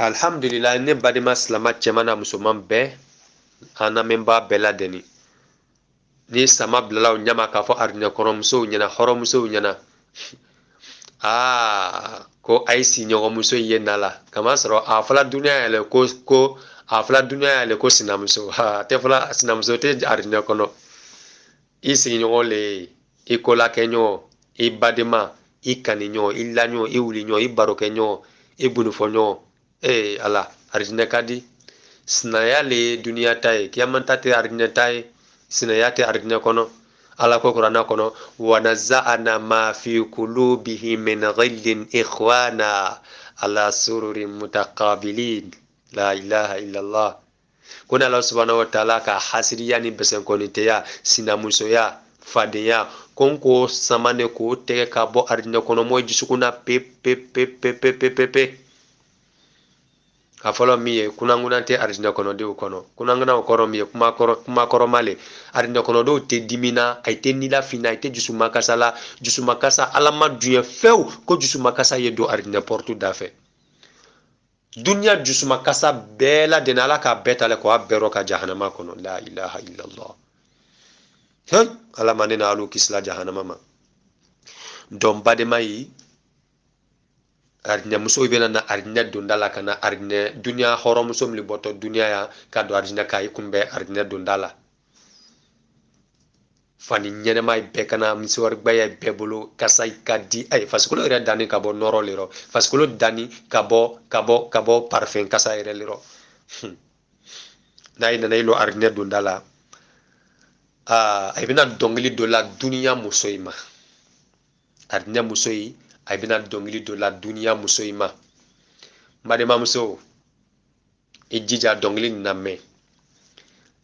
Alhamdulillah ne badima silama cɛman na musoman bɛɛ an lamɛnbaa bɛɛ ladɛnni ni sama bilala o ɲama k'a fɔ aridinɛ kɔrɔmusow ɲɛna hɔrɔnmusow ɲɛna ko a ye siɲɔgɔnmuso ye na la kamasɔrɔ a fɔla duniya yɛlɛ ko a fɔla duniya yɛlɛ ko sinamuso a tɛ fɔla sinamuso tɛ aridinɛ kɔnɔ i sigiɲɔgɔn le i kolakɛɲɔgɔn i badima i kaniɲɔgɔn i laɲɔgɔn i wuliɲɔgɔn i barokɛɲɔgɔn i bunufɔɲɔgɔn ala aridinɛ ka di sinaya le ye duniya ta ye kiyama ta tɛ aridinɛ ta ye sinaya tɛ aridinɛ kɔnɔ ala ko kuranɛ kɔnɔ wa naza'ana ma fi qulubihim min ghillin ikhwana ala sururin mutaqabilin la ilaha illallah ko ni ala subhanahu wa ta'ala ka hasiriya ni bɛsɛnkɔniteya sinamusoya fadenya ko n k'o sama ne k'o tɛgɛ ka bɔ aridinɛ kɔnɔ mɔgɔ dusukun na pe a fɔlɔ min ye kunankunan tɛ aridinɛ kɔnɔdenw kɔnɔ kunankunan kɔrɔ min ye kuma kɔrɔma le aridinɛ kɔnɔdenw tɛ dimina a tɛ nilafina a tɛ jusumakasa la jusumakasa ala ma duɲɛ fewu ko jusumakasa ye don aridinɛ pɔrtu da fɛ duniya jusumakasa bɛɛ ladɛnɛ ala k'a bɛɛ ta la k'a bɛɛ rɔ ka jahanama kɔnɔ la ilaha illallah ala ma ne na alu kisila jahanama ma dɔn badema yi aridinɛ muso bɛna na aridinɛ donda la ka na aridinɛ duniya hɔrɔnmuso min bɔtɔ duniya ya ka don aridinɛ k'a yi kunbɛn aridinɛ donda la fani ɲɛnɛma bɛɛ kana misiwarigbaya bɛɛ bolo kasa ka di fasikolo yɛrɛ danni ka bɔ nɔrɔ le rɔ fasikolo danni ka bɔ parfɛn kasa yɛrɛ le rɔ n'a yi nana i lo aridinɛ donda la a bɛna dɔnkili dɔ la duniya muso yi ma aridinɛ muso yi a bɛna dɔnkili dɔ la duniya muso yi ma n balimamuso i jija dɔnkili nin lamɛn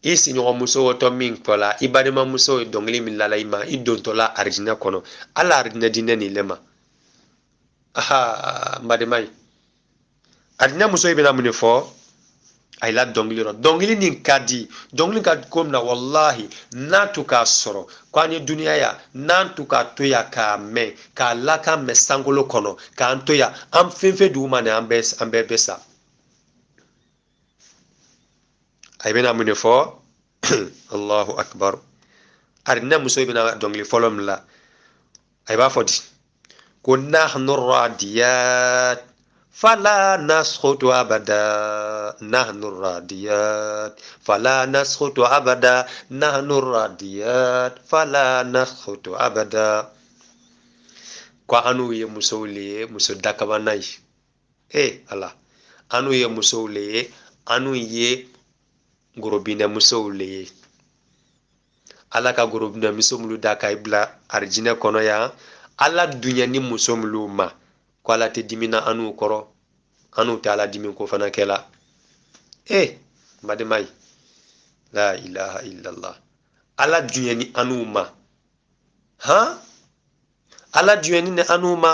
i siɲɔgɔnmuso wɔtɔ min kɔla i balimamuso ye dɔnkili min lala i ma i dontɔla aridinɛ kɔnɔ ala aridinɛ di ne nin le ma n balima ye aridinɛ muso yi bɛna mun de fɔ a yi la dɔnkili rɔ dɔnkili nin ka di dɔnkili ka ko min na wallahi n'a tun k'a sɔrɔ ko an ye duniya ya n'an tun k'a to yan k'a mɛn k'a lakan mɛn sankolo kɔnɔ k'an to yan an fɛn fɛn dugu ma nin an bɛɛ bɛ sa a bɛna mun de fɔ allahu akbar aridinɛ muso bɛna dɔnkili fɔlɔ min la a b'a fɔ di ko nahnu radiyat fala nasqutu abada nahnu radiyat fala nasqutu abada nahnu radiyat fala nasqutu abada ko anu ye musow le ye muso dakabana ye ala anu ye musow le ye anu ye gorobinɛ musow le ye ala ka gorobinɛ muso minnu da k'a bila arijinɛ kɔnɔ yan ala duɲɛ ni muso minnu ma ko ala tɛ dimina anu kɔrɔ anu tɛ ala dimi ko fana kɛla badema ye la ilaha illallah ala duɲɛ ni anu ma ala duɲɛ ni anu ma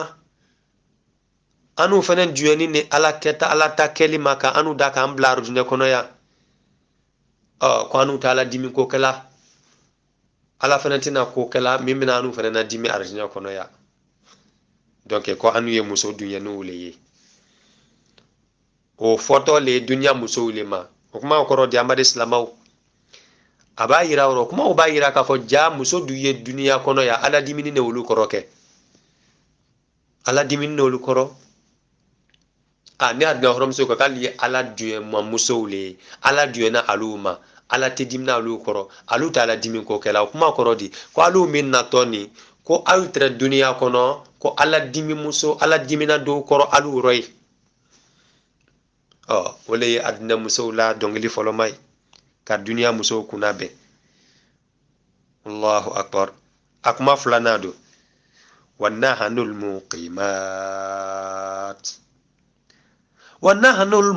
anu fana duɲɛ ni ala kɛta ala ta kɛli ma ka anu da k'an bila arijinɛ kɔnɔ yan ko anu tɛ ala dimi ko kɛla ala fana tɛna ko kɛla min bɛna anu fana na dimi arijinɛ kɔnɔ yan donc ko anu ye muso duɲɛniw le ye o fɔtɔ le ye duniya musow le ma o kuma kɔrɔ di amadu silamaw a b'a yira o kumaw b'a yira k'a fɔ ja muso dun ye duniya kɔnɔ yan ala dimini ne olu kɔrɔ kɛ ala dimini ne olu kɔrɔ ne aridinɛ hɔrɔnmuso ko k'ale ye ala duɲɛma musow le ye ala duɲɛna alu ma ala tɛ dimina alu kɔrɔ alu tɛ ala dimi ko kɛla o kuma kɔrɔ di ko alu min natɔ nin ko alu tɛ duniya kɔnɔ ko ala dimi muso ala dimina dɔw kɔrɔ alu rɔ ye o le ye aridinɛ musow la dɔnkili fɔlɔma ye ka duniya musow kunna bɛn allahu akbar a kuma filanan don wa nahanul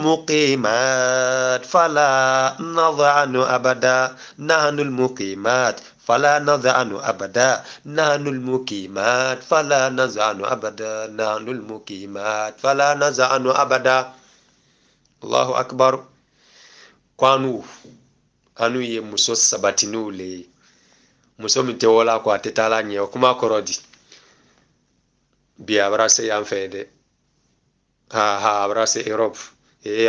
muqimat fala nadhanu abada nahanul muqimat fala nadhanu abada nahanul muqimat fala nadhanu abada nahanul muqimat fala nadhanu abada allahu akbar ko anu ye muso sabatiniw le ye muso min tɛ wɔla ko a tɛ taa la ɲɛ o kuma kɔrɔ di bi a bara se yan fɛ dɛ a bara se Europe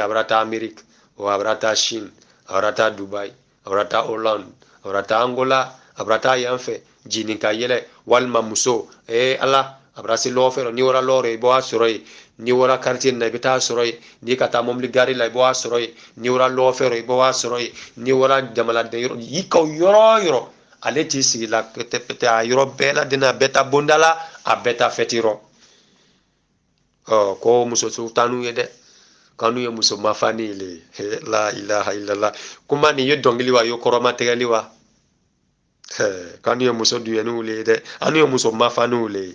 abrata Amerique o abrata Chine abrata Dubai abrata Hollande abrata Angola abrata yanfɛ jinin ka yɛlɛ walima muso ala abrasi lɔfɛrɛ ni wara lɔrɛ i bɔ a sɔrɔ yen ni wara quartier na i bɛ taa sɔrɔ yen ni ka taa mobili gari la i bɔ a sɔrɔ yen ni wara lɔfɛrɛ i bɔ a sɔrɔ yen ni wara jamanaden yɔrɔ yi ka yɔrɔ yɔrɔ ale t'i sigi la pɛtɛ a yɔrɔ bɛɛ la deni a bɛɛ ta bonda la a bɛɛ ta fɛti yɔrɔ ko muso t'anu ye dɛ kanu ye muso mafani le la ilaha illallah kuma nin ye dɔnkili wa ye kɔrɔma tɛgɛli wa kanu ye muso duyɛniw le ye dɛ anu ye muso mafaniw le ye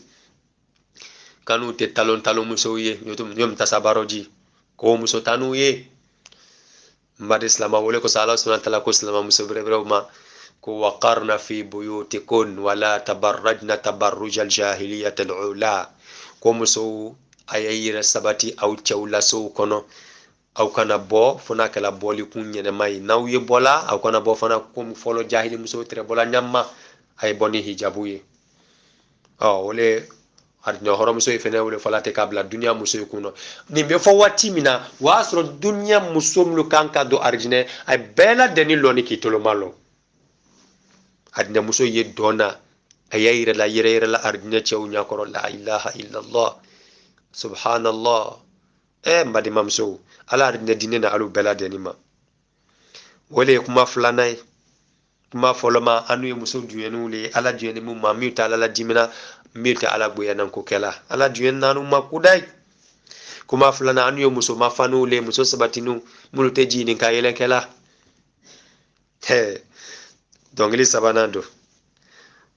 kanu tɛ talon musow ye ɲɔmu tasabaro ji ko muso tanu ye mbadi silama wele ko sa ala subhanahu wa ta'ala ko silama muso bereberew ma ko waqarna fi buyutikun wala tabarrajna tabarrujal jahiliyatil ula ko musow a ye yɛrɛ sabati aw cɛw lasew kɔnɔ aw kana bɔ fo n'a kɛla bɔli kun ɲɛnɛma ye n'aw ye bɔla aw kana bɔ fana komi fɔlɔ jahili musow tɛrɛ bɔla ɲamma a ye bɔ ni hijabu ye ole arijinɛ hɔrɔmuso ye fɛnɛ wele fɔla tɛ k'a bila duniya muso ye kunna nin bɛ fɔ waati min na o y'a sɔrɔ duniya muso minnu kan ka don arijinɛ a bɛɛ lajɛlen lɔ ni k'i toloma lɔ arijinɛ muso ye dɔnna a y'a yɛrɛ la yɛrɛ la arijinɛ cɛw ɲɛkɔrɔ la ilaha illallah subhanallah n balimamusow ala arijinɛ di ne na alu bɛɛ lajɛlen ma o le ye kuma filanan ye kuma fɔlɔ ma anu ye muso duyɛniw le ye ala duyɛni min ma min tɛ ala la dimina min tɛ ala boyana ko kɛla ala duyɛni naanu ma kudayi kuma filanan anu ye muso mafaniw le muso sabatiniw minnu tɛ jinin ka yɛlɛkɛla dɔnkili sabanan don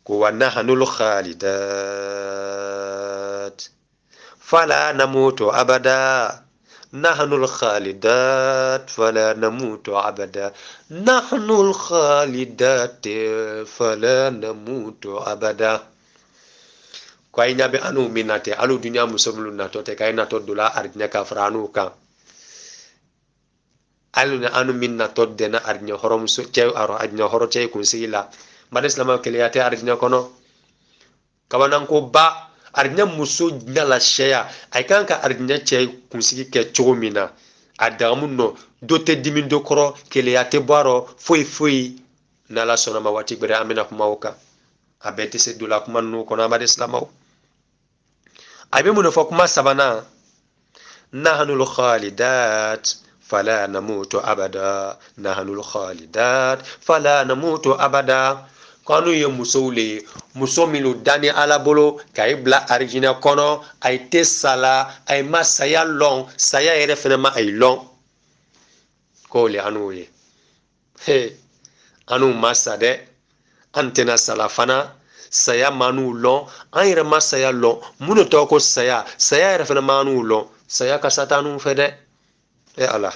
ko wa nahanul khalidat fala namutu abada نحن الخالدات فلا نموت أبدا نحن الخالدات فلا نموت أبدا kwa ina be anu minate alu dunia musomlu nato te kay nato dula ardina ka franu ka alu na anu min nato dena ardina horom so cew aro ardina horo cey kun sila made islama keliyate ardina kono kabanan ko ba ardina muso nala sheya ay kan ka ardina cey kun sigi ke chogomina adamu no dote dimindo koro keliyate baro foi nala sona ma wati bere amina kuma oka abete se dula kuma no kono made islama abe mun fa kuma sabana nahnul khalidat fala namutu abada nahnul khalidat fala namutu abada kanu ye musole muso milu dani ala bolo kay bla arjina kono ay te sala ay masaya long saya yere fena ma ay long ko le anu ye anu masade antena sala fana saya manu lon an yɛrɛ ma saya lon minnu tɔgɔ ko saya yɛrɛ fana manu lon saya ka satanu fɛ dɛ ala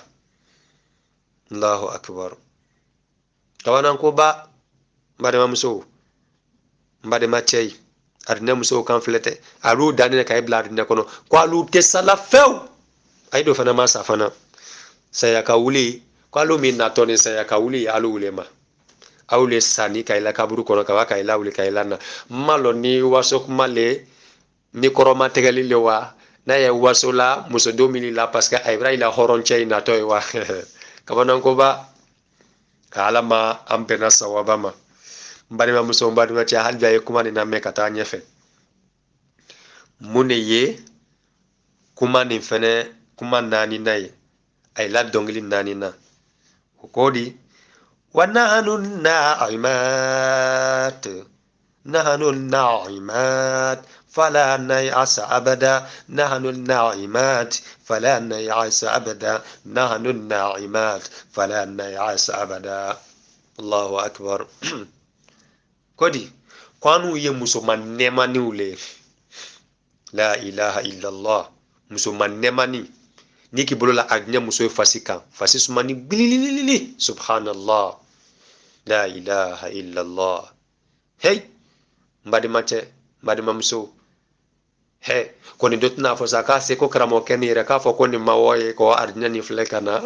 allahu akbar kawanan ko ba mbadema musow mbadema cɛyi aridinɛ musow kan filɛ tɛ alu danine ka i bila aridinɛ kɔnɔ ko alu tɛ sala fewu ayi do fana ma sa fana saya ka wuli ko alu min natɔ ni saya ka wuli alu wule ma awle sani kayla kaburu kono kawa kayla wuli kayla na malo ni waso kuma le ni koroma tegali le wa na ya waso la muso domini la parce que ayra ila horon chay na toy wa kabanan ko ba kala ma ampena sawaba ma mbari ma muso mbari ma cha halja ye kuma ni na me kata nyefe mune ye kuma ni fene kuma nani nay ay la dongli nani na kodi ونحن الناعمات نحن الناعمات فلا نيأس أبدا نحن الناعمات فلا نيأس أبدا نحن الناعمات فلا نيأس أبدا الله أكبر كودي كانوا يمسومان نماني ولي لا إله إلا الله مسومان نماني niki bolola agnya muso fasika fasisumani bililili subhanallah la ilaha illallah hey mbadi mamso he koni dotna fo saka se ko kramo kenire ka fo koni mawoye ko agnya ni flekana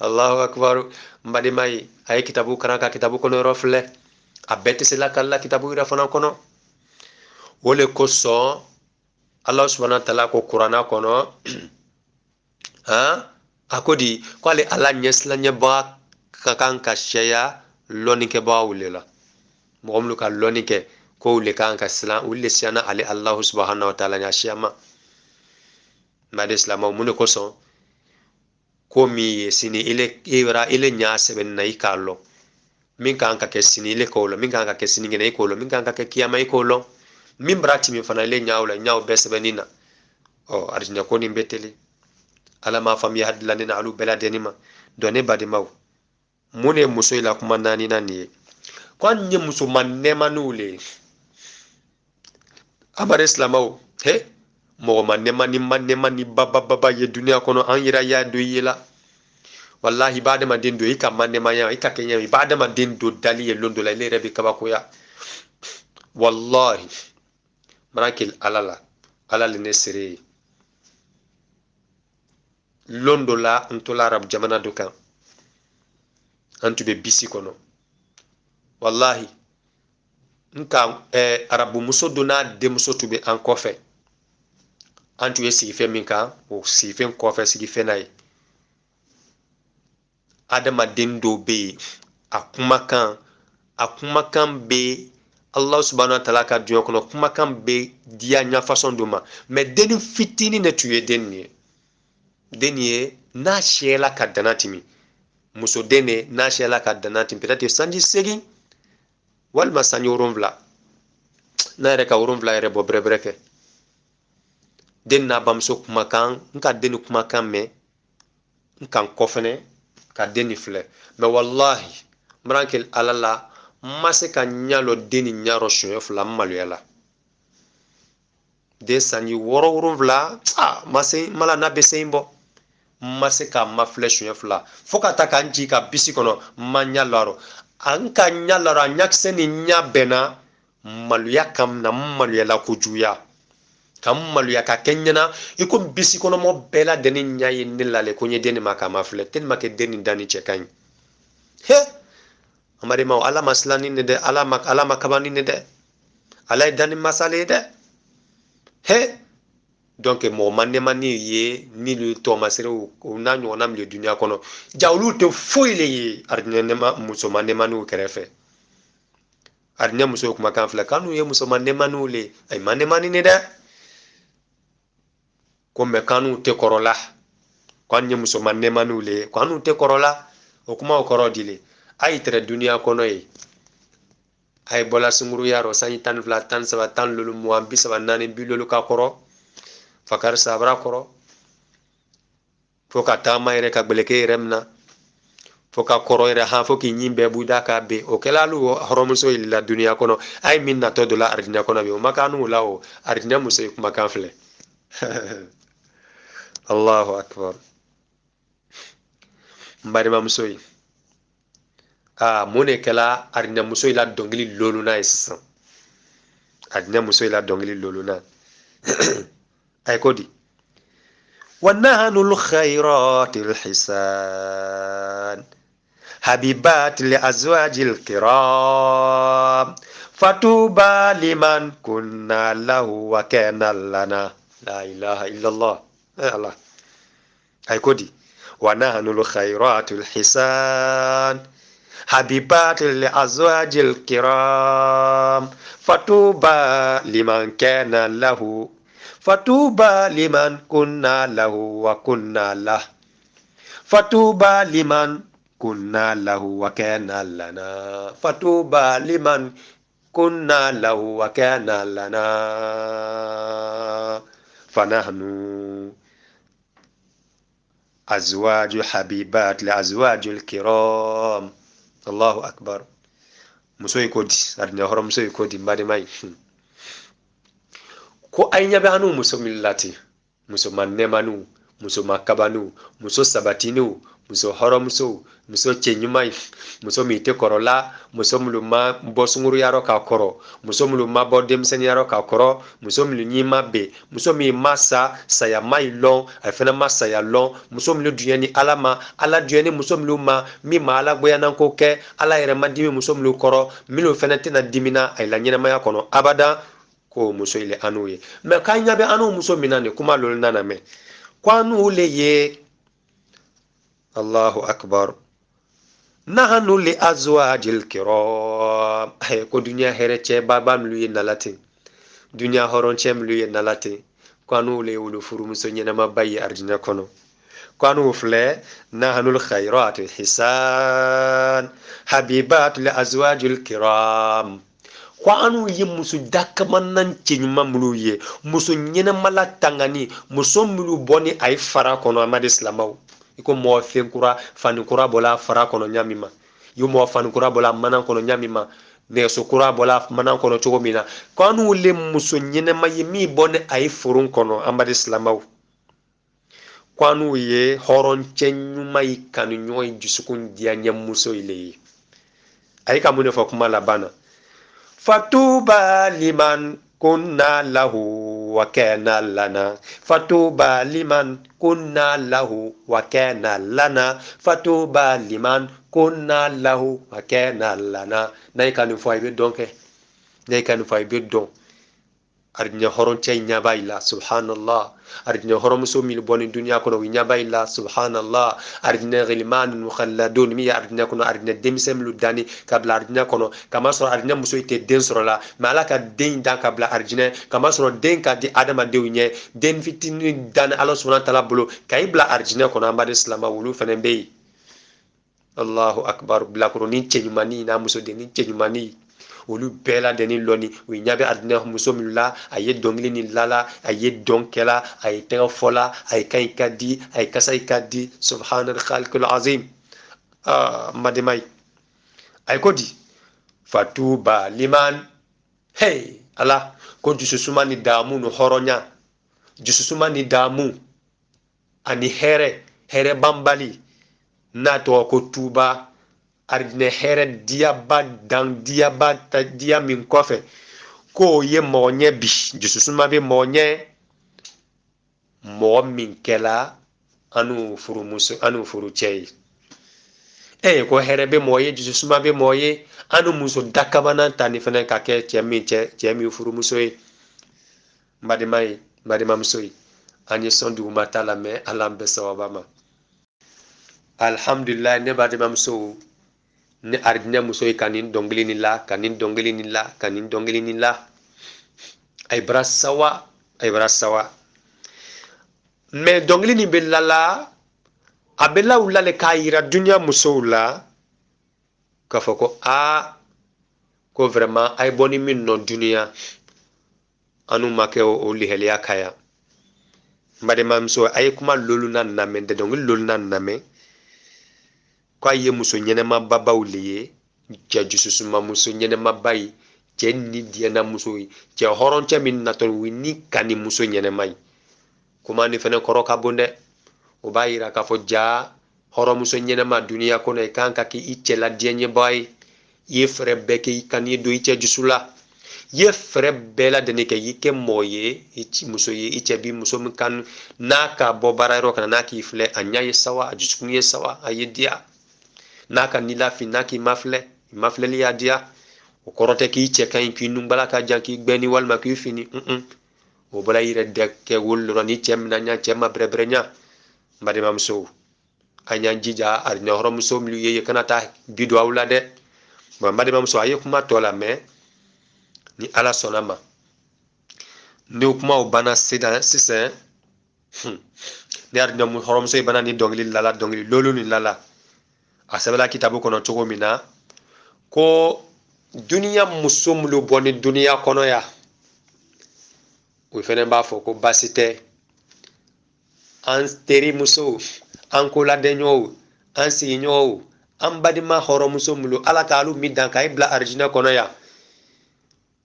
allahu akbar mbadi mai ay kitabu karaka kitabu kono rofle abete sila kala kitabu ira fana kono wole ko so allah subhanahu wa ta'ala ko qur'ana kono akodi ko ale ala nyesla nyeba kan ka sheya loni ke ba wulela mo lu ka loni ke ko le kan ka sala ulle siana ale allah subhanahu wa ta'ala nya shiyama made islama mun ko so ko mi sini ile ira ile nya seben na ikalo min kan ka ke sini ile ko lo min kan ka ke sini ngene ko lo min kan ka ke kiyama ko lo min brati min fana ile nyaawla nyaaw be sebenina o arjina ko ni beteli ala ma fam ya hadlani na alu beladeni ma doni badi maw mune muso ila kuma nani nani kwan nye muso manne manule abar islamaw he mo manne mani baba ye dunia kono an yira ya do yila wallahi bada ma den do ika manne manya ika kenya bada ma den do dali ye londo la ile rebi kabako ya wallahi marakil alala ne sere londo la ntola arab jamana dokan antu be bisi kono wallahi nka arabu muso dona de muso tube an kofe antu ye sigi fe min kan o sigi fe kofe sigi fe nay adama den do be akumakan be Allah subhanahu wa ta'ala ka dunya kono kumakan be dia nya façon duma mais den fitini ne tuye den ye na shela ka danatimi muso dene na shela ka danatimi peut-être sanji segi wal ma sanji urumvla na reka urumvla ere bo brebreke den na bamso kumakan nka den kumakan me nkan kofene ka den fle mais wallahi mrankel alala mase ka nyalo deni nyaro shoyo fla maluyala de sanji woro urumvla mase mala na beseimbo mase ka mafle shoyo fla foka taka nji ka bisi kono manyalaro anka nyalaro anyakse ni nyabena maluya kam na maluyala kujuya kam maluya ka kenyana iko bisi kono mo bela deni nyayi nilale konye deni maka mafle ten make deni dani chekany he amari ma ala maslani ne de ala makabani ne de ala dani masale de he donc mo manne mani ye ni le to masere o na nyo na mle dunia kono jawlu te foile ye ardine ma muso manne manu kerefe ardine muso kuma kan fla kanu ye muso manne manu le ay manne mani ne de ko me kanu te korola kwanye muso manne manu le kanu te korola o kuma o korodile ay tere dunia kono ye ay bola sunguru yaro sanyi tan fla tan saba tan lulu mo ambi saba nani bi lulu ka koro fakar sabra koro foka tama ere ka gbeleke remna foka koro ere ha foki nyimbe buda ka be o kelalu horomuso illa dunia kono ay minna to dola ardina kono be o makanu lawo ardina muso kuma kan fle Allahu akbar mbari mamsoyi mone kala ardina muso ila dongili loluna isisan ardina muso ila dongili loluna ay kodi ونهن الخيرات الحسان حبيبات لأزواج الكرام فتوبى لمن كنا له وكان لنا لا إله إلا الله الله أي كودي ونهن الخيرات الحسان حبيبات لأزواج الكرام فتوبى لمن كان له فتوبى لمن كنا له وكنا له فتوبى لمن كنا له وكان لنا فتوبى لمن كنا له وكان لنا فنحن أزواج حبيبات لأزواج الكرام الله أكبر مسوي كودي أرني هرم مسوي كودي ماري ماي ko ay nyabe anu muso millati muso manne manu muso makabanu muso sabatinu muso horomuso muso chenyumai muso mite korola muso muluma bosunguru yaro ka koro muso muluma bodem sen yaro ka koro muso mulunyima be muso mi masa saya mailon afena masa ya lon muso mulu duyani alama ala duyani muso muluma mi mala boyanan ko ke ala yere madimi muso mulu koro milu fenati na dimina ay la nyina maya kono abada ko muso ile anu ye me kanya be anu muso minane kuma lol nana me kwanu le ye Allahu akbar. Nahanu li azwajil kiram. Ko dunya here che baba mlu ye nalate. Dunya horon che mlu ye nalate. Kwanu le wulu furu muso nyena mabayi arjina kono. Kwanu fle nahanul khairat hisan. Habibat li azwajil kiram. Kwanu ye muso dakaman nan chenyuma mlu ye. Muso nyena mala tangani. Muso mlu boni ay fara kono amadi islamaw. Iko mo fenkura fanikura bola fara kono nyamima yo mo fanikura bola manan kono nyamima ne so kura bola manan kono cogo mina kanu le muso nyene mayi mi bonne ay furun kono ambadi islamaw kanu ye horon cenyu mayi kanu nyoy jusukun dia nyam muso ile ay kamune fo kuma labana fatuba liman kunna lahu wa kana lana fatuba liman kunna lahu wa kana lana fatuba liman kunna lahu wa kana lana nay kanu fo aybe donke nay kanu fo aybe don ardinya horon cey nyabayla subhanallah ardinya horon so mil boni dunya kono wi nyabayla subhanallah ardinya ghilman mukhalladun mi ardinya kono ardinya demisem lu dani kabla ardinya kono kama so ardinya muso ite den sorola malaka den dan kabla ardinya kama so den ka di adama dewnye den fitini dan Allah subhanahu wa ta'ala bulu kayibla ardinya kono amade islama wulu fenen bey Allahu akbar bila kono ni chenyumani na muso den ni chenyumani olu bela deni loni wi nyabe adna muso mila aye dongli ni lala aye donkela aye tega fola aye kay kadi aye kasay kadi subhanal khaliqul azim mademay ay kodi fatuba liman hey ala ko jususuma ni damu no horonya jususuma ni damu ani here bambali na to ko tuba arjine here diaba dan diaba ta dia min kofe ko ye monye bi jususuma be monye mo min kela anu furu muso anu furu chei ko here be moye jususuma be moye anu muso dakabana tani fene ka ke chemi furu muso e mbade muso e anye sondu matala me alambe sawabama alhamdulillah ne bade muso ne ardina muso kanin dongli ni la kanin dongli ni la kanin dongli ni la ay brasawa me dongli ni bellala abella ulale kayira dunya muso la kafoko ko vraiment ay boni min non dunya anu make o lihelia kaya mbade mamso ay kuma lolu nan name de dongli lolu nan name kwa ye muso nyenema baba uliye cha jususuma muso nyenema bayi che ni diana muso che horon che min naton wini kani muso nyenema kuma ni fene koroka bonde o bayira ka fo ja horo muso nyenema dunia kono e kanka ki icce la dienye boy ye fere beke kani do icce jusula ye fere bela de ne ke yike moye ichi muso ye icce bi muso kan naka bobararo kana naki fle anya ye sawa ajusukuni ye sawa ayedia naka nila finaki mafle li adia o korote ki che kan ki numbala ka janki gbeni walma ki fini o bala yire de ke wulro ni chem na nya chem brebrenya mbade mamso anya jija ar ne horom so mi ye kanata bido awla de mbade mamso aye kuma tola me ni ala sonama ni kuma o bana sida sisen ni ar ne horom so bana ni dongli lala dongli lolu ni lala asabela kitabu kono cogo mina ko duniya musomlu boni duniya kono ya o fene ba fo ko basite an teri muso an ko ladenyo an sinyo an badima horo musomlu ala kalu midan kay bla arjina kono ya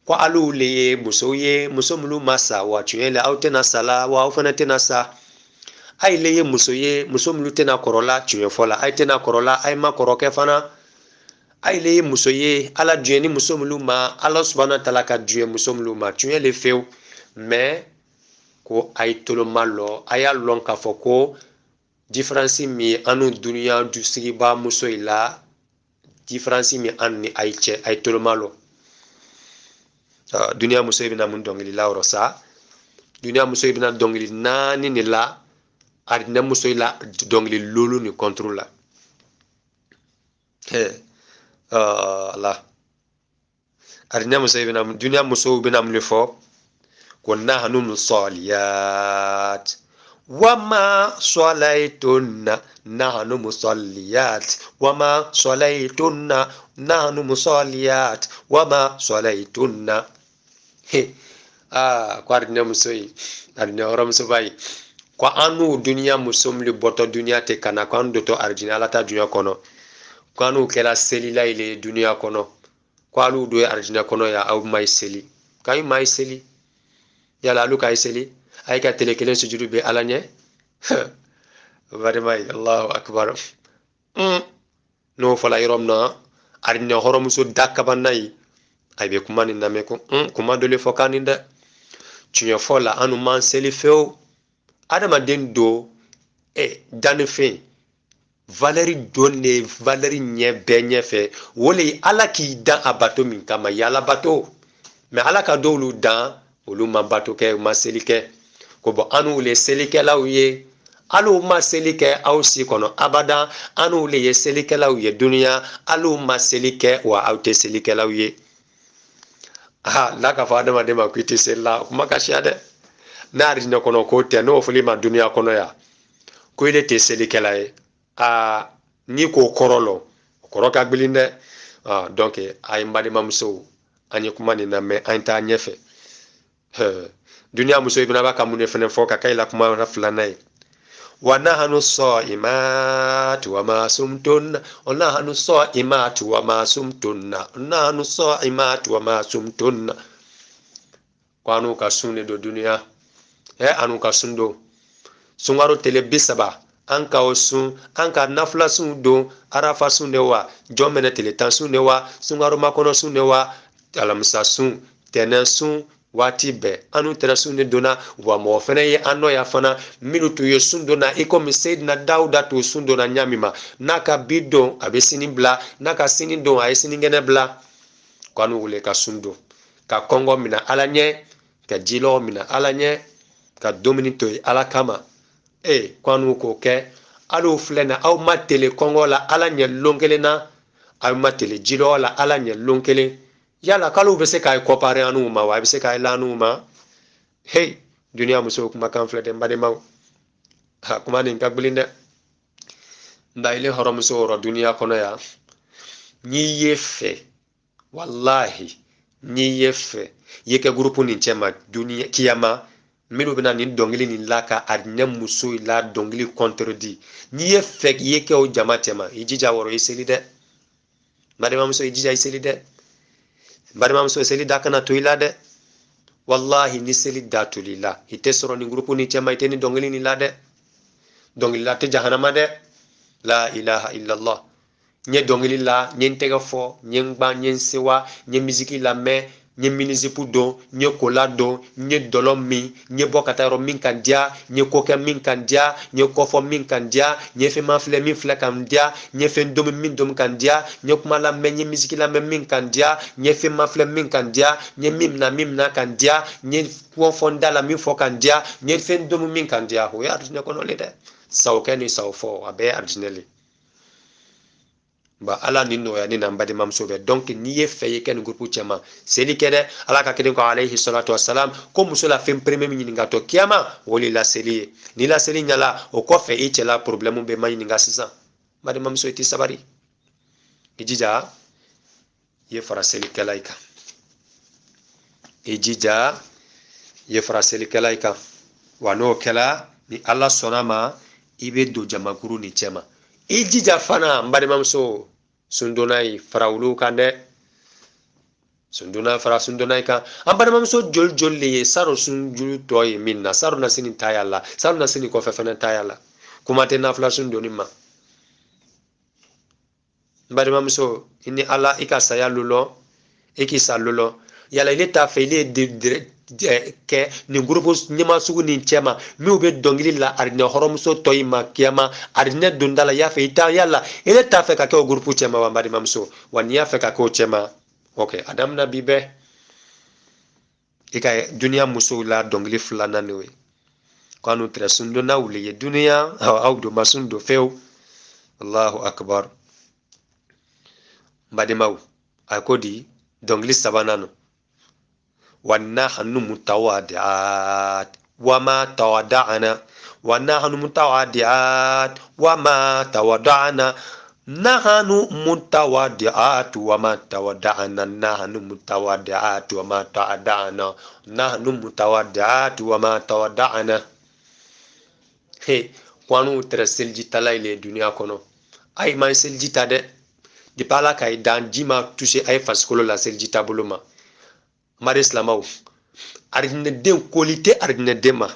ko alu le muso ye musomlu masa wa tuele autena sala wa ofana tena sa ay leye muso ye muso mulu tena korola tuye fola ay tena korola ay ma koroke fana ay leye muso ye ala duye ni muso mulu ma ala subhanahu wa ta'ala ka duye muso mulu ma tuye le feu mais ko ay tolo malo ay lon ka foko difference mi anu dunya du siba muso ila difference mi anni ay che ay tolo malo dunya muso ibina mun dongili la rosa dunya muso ibina dongili nani ni la aridina muso la dongili lulu ni contrôle la Allah aridina muso bina dunia muso bina mun fo ko nahnu musaliyat wama salaytunna nahnu musalliyat wama salaytunna nahnu musaliyat wama salaytunna ko aridina muso yi aridina horo muso bayi ko anu dunia muso mli boto dunia te kana ko anu to aridina alata dunia kono ko anu kela selila ile dunia kono ko alu do aridina kono ya au mai seli kay mai seli yala alu kay seli ay ka tele kelen sujudu be alanye bari Allahu akbar no fala yoromna aridina horo muso dakabanai ay be kuma ni name ko kuma dole fokaninde tunya fola anu man seli feo adama den do dani fin valeri donne valeri nye benye fe wole ala ki dan abato min kama yala bato me ala ka dolu dan olu ma bato ke ma selike ko bo anu le selike la uye alu ma selike ausi kono abada anu le ye selike la uye dunia alu ma selike wa aute selike la uye la ka fa adama de ma kwiti sella kuma ka shiade na aridina kono ko te no fuli ma dunia kono ya ko ile te selike la e ni ko korolo koro ka gbilinde donc ay mbadi mamso anyi kuma ni na me anta nyefe dunia muso ibna ba kamune fene foka kayla kuma raflanay wa nahnu saimat wa ma sumtun wa nahnu saimat wa ma sumtun nahnu saimat wa ma sumtun kwanu ka sunne do dunia anu ka sundo sungaro tele bisaba anka osun anka nafla sun do arafa sun ne wa jomene tele tan sun ne wa sungaro makono sun ne wa alamsa sun tenen sun wati be anu tera sun ne dona wa mo fene ye anno ya fana minutu ye sun dona iko mi sayyidina dauda to sun dona nyamima naka bidon abesini bla naka sini don ayesini ngene bla kwanu wule ka sundo ka kongo mina alanye ka jilo mina alanye ka dominito ala kama kwanu ko ke alu flena au matele kongo la ala nye lonkelena au matele jilo la ala nye lonkele yala kalu bese kay kopare anu ma wa bese kay lanu ma dunia muso kuma kan flete mbade ma kuma ni kagbulinde ndaile horo muso ro dunia kono ya nyi yefe wallahi nyi yefe yeke grupu ni chema dunia kiyama minu bina ni dongili ni laka adnya muso la dongili contredit ni ye fek yeke o jamatema ijija woro iseli de mbade mamso ijija iseli de mbade mamso iseli dakana toila de wallahi ni seli datulila ite soro ni grupu ni chema ite ni dongili ni la de dongili la te jahannama de la ilaha illa allah nye dongili la nye ntega fo nye ngba nye nsewa nye miziki la me nye minizipu don nye kola don nye dolo min nye bokataro min kan dia nye koke min kan dia nye kofo min kan dia nye fe mafle min fle kan dia nye fe dom min dom kan dia nye kuma la me nye miziki la me min kan dia nye fe mafle min kan dia nye mimna kan dia nye konfonda la min fo kan dia nye fe dom min kan dia ho ya arjine kono le de sawke ni sawfo abe arjineli ba ala ni no ya ni nambadi mamsobe donc ni ye feye ken groupe chama seli kede ala ka keden ko alayhi salatu wassalam ko musula fem premier mi ninga to kiyama woli la seli ni la seli nyala o ko fe e la problème be may ninga sisa badi mamso iti sabari ijija ye fara seli kalaika ijija ye fara seli kalaika wano kala ni alla sonama ibe do jamakuru ni chema ijija fana mbadi mamso sundonai farawulu kande sundona fara sundonai ka ambada mamso jol le saro sunjulu toy minna saro na sini tayalla saro na sini ko fefena tayalla kuma te na fla sundoni ma mbadi mamso inni ala ikasa yalulo ikisa lulo yala ile ta fe ile ke ni grupo nyama sugu ni chema mi ube dongili la arine horomso toy makiyama arine dundala ya fe ita yalla ile ta fe ka ke grupo chema wa mbadi mamso wani ya fe ka ko chema okay adam na bibe ika dunia muso la dongili fulana niwe kwanu tere sundo na wule ye dunia au do masundo feu Allahu akbar mbademaw akodi dongli sabanano والنحن متوادعات وما تودعنا ونحن متوادعات وما تودعنا نحن متوادعات وما تودعنا نحن متوادعات وما تودعنا نحن متوادعات وما تودعنا he kwanu tere seljita la ile dunia kono ay man seljita de di pala kay dan jima touché ay faskolo la seljita buluma mari islamaw ardina den qualité ardina dema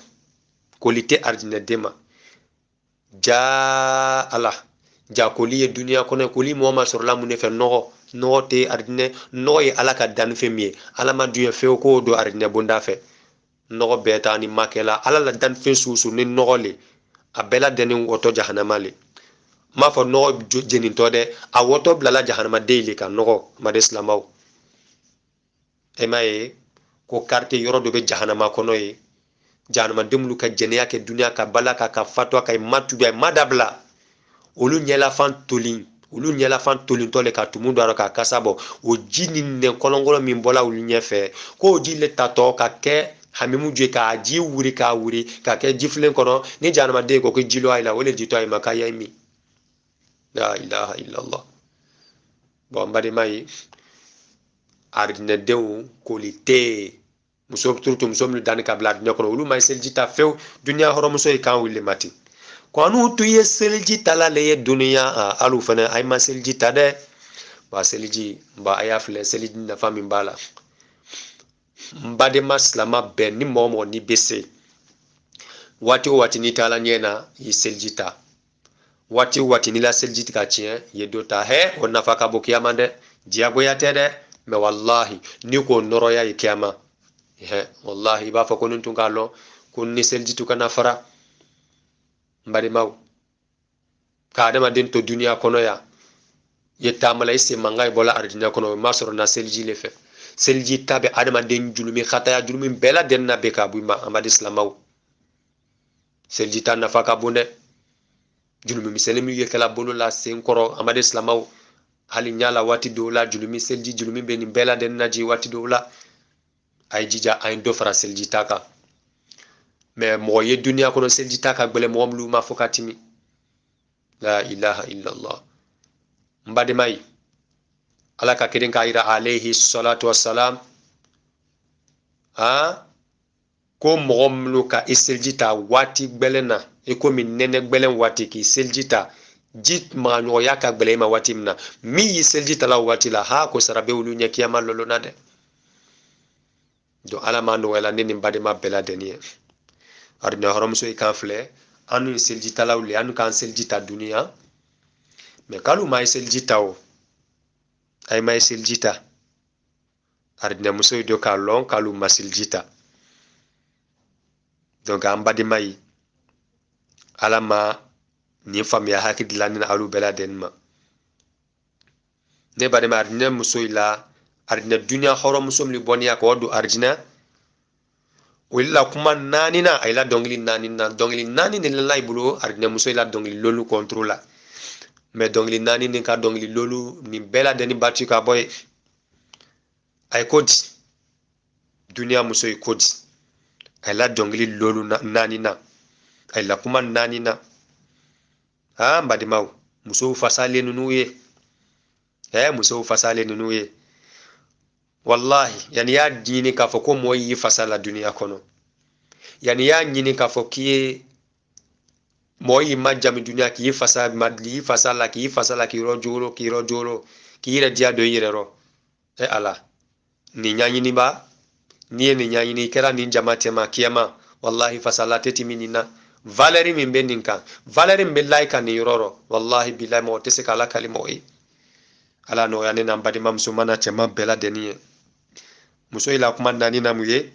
qualité ardina dema ja ala ja koliye dunia kono koli mo ma sur la mu ne fe no te ardina no e ala ka dan fe mi ala ma duya fe ko do ardina bonda fe no beta ni makela ala la dan fe susu ni no le abela deni woto jahannama le ma fo no jenin to de a woto blala jahannama deili kan no mari islamaw emaye ko carte yoro do be jahannama kono ye jahannama demlu ka jeniya ke dunia ka balaka ka fatwa ka matu be madabla olu nyela fan tolin tole ka tumundo aro ka kasabo o jini ne kolongolo min bola olu nyefe ko o jile tato ka ke hamimu je ka ji wuri ka ke jiflen kono ni jahannama de ko jilo ayla wole jito ay makaya mi la ilaha illa allah bo mbade mai ardina dew qualité muso turtu muso mi dan ka blad nyokoro ulu may seljita few dunya horo muso e kan wille mati ko anu tu ye seljita la le dunya alu fana ay ma seljita de ba selji ba ayafle selji na fami bala mbade maslama ben ni momo ni bese wati ni tala nyena yi seljita wati ni la seljita ka tien ye dota he on nafaka bokiya mande diago ya tede me wallahi ni ko noro ya kiyama he wallahi ba fa ko nun tungalo kun ni seljitu kana fara mbari maw ka dama den to dunia kono ya tamala ise mangay bola ardina kono masoro na selji le fe selji tabe adama den julumi khataya julumi bela den na be ka bu ma amadi islamaw selji tan na faka bunde julumi miselemi yekala bolo la sen koro amadi islamaw hali nyala wati dola julumi selji julumi be ni bela den naji wati dola ay jija ay do fara selji taka mais moye dunia kono selji taka gbele mo lu ma fokatimi la ilaha illa allah mbade mai ala ka kedin ka ira alayhi salatu wassalam ko mogomlu ka iseljita wati gbelena e ko min nene gbelen wati ki seljita jit ma no yaka gbele ma wati mna mi seljita la wati la ha ko sarabe wulu nya kiyama lolo nade do ala ma no wala neni mbade ma bela deniye arina horom so e kan fle anu seljita la wuli anu kan seljita dunia me kalu ma seljita o ay ma seljita arina muso do ka lon kalu ma seljita donc ambadi mai alama ni famia hakidi lanin alu bela denma ne bade ma arina muso ila arina dunia horo muso mli bonia ko do arjina willa kuma nanina ayla dongli nani ne lay bulo arina muso ila dongli lolu controla mais dongli nani ne ka dongli lolu ni bela deni batti ka boy ay kodi dunia muso e kodi ayla dongli lolu nanina ayla kuma nanina mbadi maw muso fasale nunuye muso fasale nunuye wallahi yani ya dini ka fo ko moyi fasala dunia kono yani ya nyini ka fo kiye moyi majami dunia ki fasala madli fasala ki rojolo ki ira dia do yirero ala ni nyanyini ba ni nyanyini kera ni jamate ma kiyama wallahi fasala teti minina valeri min beninka valeri min laika ni roro wallahi billahi mo tese kala kalimo ala no yani nan badi mam sumana tema bela deniye muso ila kuma nani namuye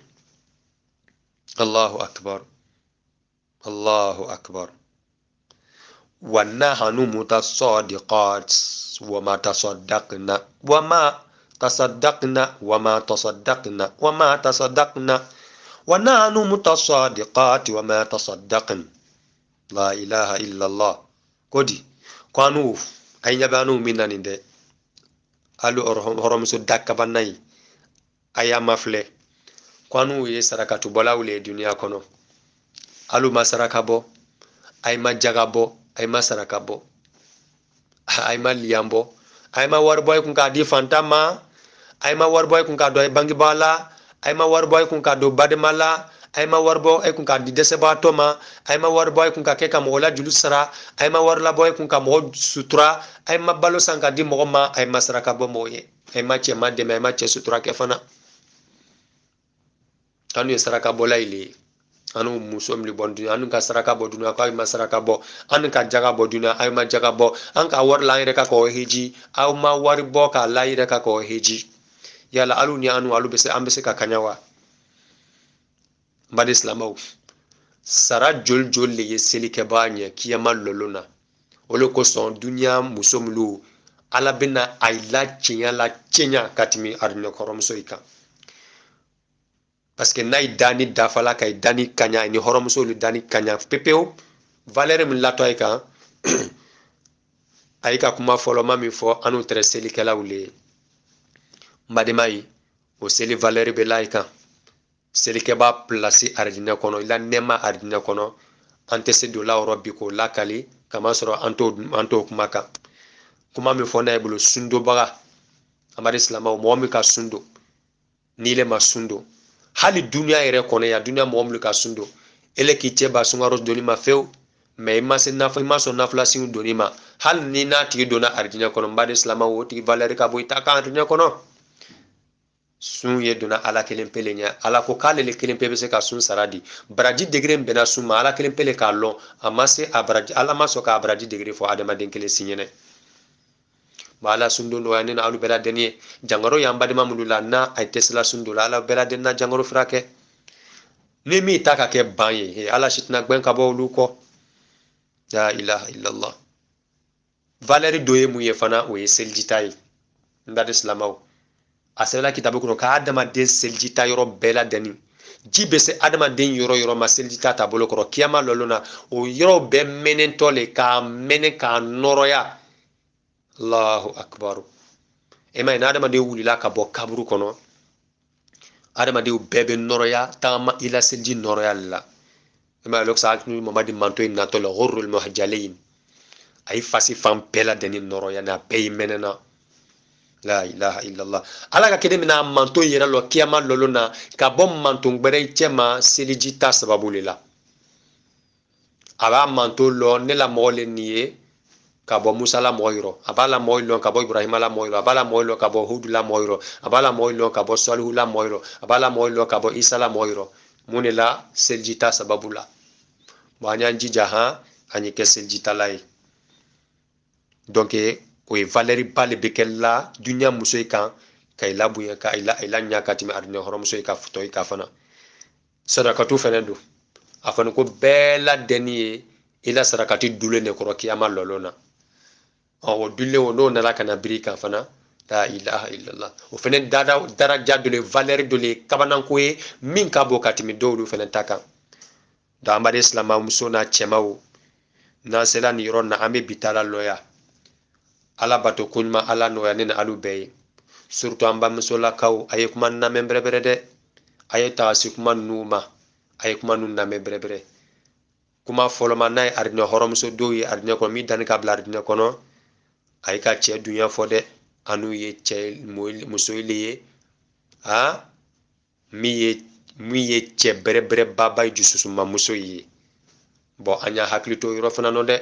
Allahu akbar wanna hanu mutasadiqat wama tasaddaqna ونحن متصادقات وما تصدقن لا إله إلا الله كودي كانوا أين يبانو منن دي alu horom so dakka banay aya mafle kwanu ye sarakatu bola wule dunia kono alu masaraka bo ay ma jagabo ay masaraka bo ay ma liambo ay ma warboy kun ka di fantama ay ma warboy kun ka do ay bangi bala ay ma warboy kun ka do bademala ay ma warbo ay kun ka di deseba toma ay ma warboy kun ka ke kam wala julusara ay ma warla boy kun ka mo sutura ay ma balo sanka di mo ma ay masaraka bo moye ay ma che ma de ma che sutura ke fana anu saraka bola ile anu musom li bon dunya anu ka saraka bo dunya ko ay ma saraka bo anu ka jaga bo dunya ay ma jaga bo an ka war la ire ka ko heji aw ma war bo ka la ire ka ko heji yala alu ni anu alu bese ambese ka kanyawa mbadi islamaw sara jol jol le yeseli ke banya kiyama lolona wolo ko son dunya musomlu ala bina ay la chinya katimi arne korom soika parce que nay dani dafala kay dani kanya ni horom so lu dani kanya pepeo valeur min lato ay kan ay ka kuma folo mami fo anu tre seli kala wule mbadi mai o seli valeur be laika seli ke ba place ardina kono ila nema ardina kono ante se do la robbi ko lakali kama soro anto kuma mi fo na ibulu sundo baga amari islama mo mi ka sundo nile ma sundo hali dunia ere kono ya dunia mo mi ka sundo ele ki teba sungaro doli ma few me ma se na fa ma so na fla sin doni ma hal ni na ti dona ardina kono mbade islama woti valeur ka boy ta ka ardina kono sun ye dona ala kelen pele nya ala ko kale le kelen pebe se ka sun saradi baraji degré bena suma ala kelen pele ka lon amase abraji ala maso ka abraji degré fo adama den kele sinyene bala sundo no yanin alu bela deni jangaro yamba de mamulula na ay tesla sundo la ala bela den na jangaro frake ni mi taka ke banye ala shitna gben ka bo lu ko la ilaha illallah valeri doye mu ye fana o ye seljitay ndade islamaw asela kitabu kuno ka adama den seljita yoro bela deni jibe se adama den yoro ma seljita ta bolo koro kiyama lolona o yoro be menen tole ka menen ka noroya Allahu akbar ema ina adama den wulila ka bo kaburu kono adama den bebe noroya tama ila selji noroya la ema lok sa aknu mamadi manto ina to le ghurul muhajjalin ay fasi fam bela deni noroya na pay menena la ilaha illallah ala ka kede mina manto yera lo kiyama lolona ka bom manto gbere chema selijita sababu lela aba manto lo ne la mole niye ka bo musa la moyro abala moylo ka bo ibrahim la moyro abala moylo ka bo hud la moyro abala moylo ka bo salih la moyro abala moylo ka bo isa la moyro munela selijita sababu la banya njija ha anyi ke selijita lai donc o ye valeri bale bekella dunya musoy kan kay labuya ka ila nya katimi adina horom musoy ka futoy ka fana sadakatu fenendo afan ko bela deni ila sarakati dule ne ko kiyama lolona o dule wono na la kana brika fana la ilaha illallah o fenen daraja dole valeri dole kabanan ko e min ka bo katimi dowlu fenen taka da amade islama musona chemawo na sela ni ron na ambe bitala loya ala bato kunma ala noya nena alu bey surtout amba musola kaw aye kuma na membre de aye ta sikuma numa aye kuma nunna membre kuma foloma nay arina horom so doyi arina ko mi dan kabla arina kono ay ka che dunya fode anu ye che musoyle ha mi ye che bre baba jususu ma musoyi bo anya haklito yoro fana no de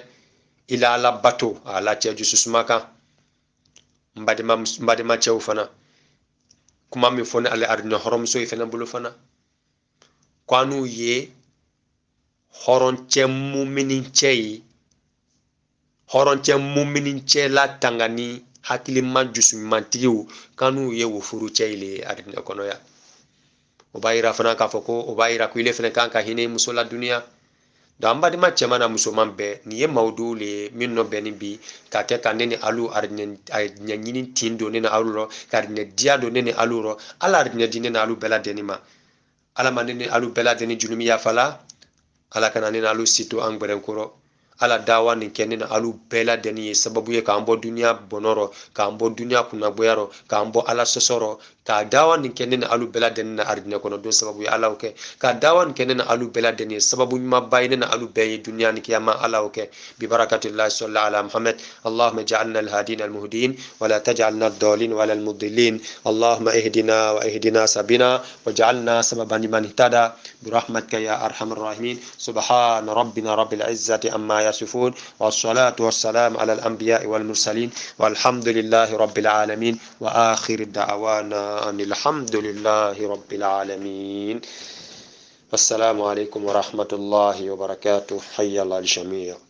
ila ala bato ala che jususu maka mbadima chew fana kuma mi fone ale arina horom so fana bulu fana kwanu ye horon che muminin chei horon che muminin che la tangani hakili man jusu mantiyu kanu ye wo furu cheile arina kono ya o bayira fana ka foko o bayira ku ile fana kan ka hine musola dunia da mbadi ma chema na musoman be ni ye mawdule minno beni bi ka ke kan ne alu arne nyanyini tindo ne alu ro ka ne dia do ne alu ro ala arne dine na alu bela denima ala manene alu bela deni junumi ya fala ala kana nina alu sito an gberen kuro ala dawa nin kenina alu bela deni sababu ye ka ambo dunia bonoro ka ambo dunia kuna boyaro ka ambo ala sosoro ka dawa nin kenina alu bela deni na ardina kono do sababu ye ala oke ka dawa nin kenina alu bela deni sababu nyuma bayina alu beye dunia ni kiyama ala oke bi barakatillahi sallallahu ala muhammad allahumma ja'alna al-hadin al-muhdin wa la taj'alna ad-dallin wa la al-mudillin allahumma ihdina wa ihdina sabina waj'alna sababan liman ihtada برحمتك يا أرحم الراحمين سبحان ربنا رب العزة عما يصفون والصلاة والسلام على الأنبياء والمرسلين والحمد لله رب العالمين وآخر دعوانا أن الحمد لله رب العالمين والسلام عليكم ورحمة الله وبركاته حي الله الجميع